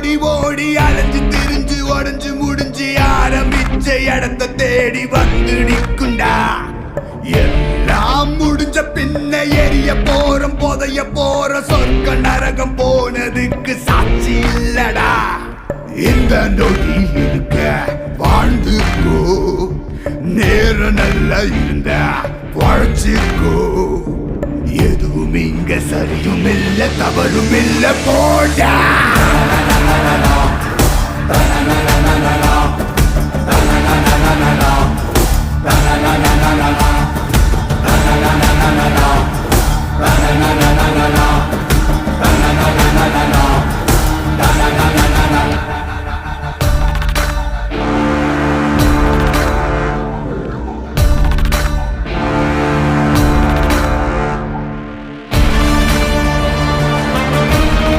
ஓடி ஓடி அலைஞ்சு திரிஞ்சு உடஞ்சு முடிஞ்சு ஆரம்பிச்ச இடத்த தேடி வந்து நிக்குண்டா. எல்லாம் முடிஞ்ச பின்ன எரிய போறோம் புதைய போற சொர்க்க நரகம் போனதுக்கு சாட்சி இல்லடா. இந்த நொடி இருக்க வாழ்ந்துக்கோ, நேரம் நல்லா இருந்த வாழ்ச்சிக்கோ. எதுவும் இங்க சரியும் இல்ல தவறும் இல்ல போடா.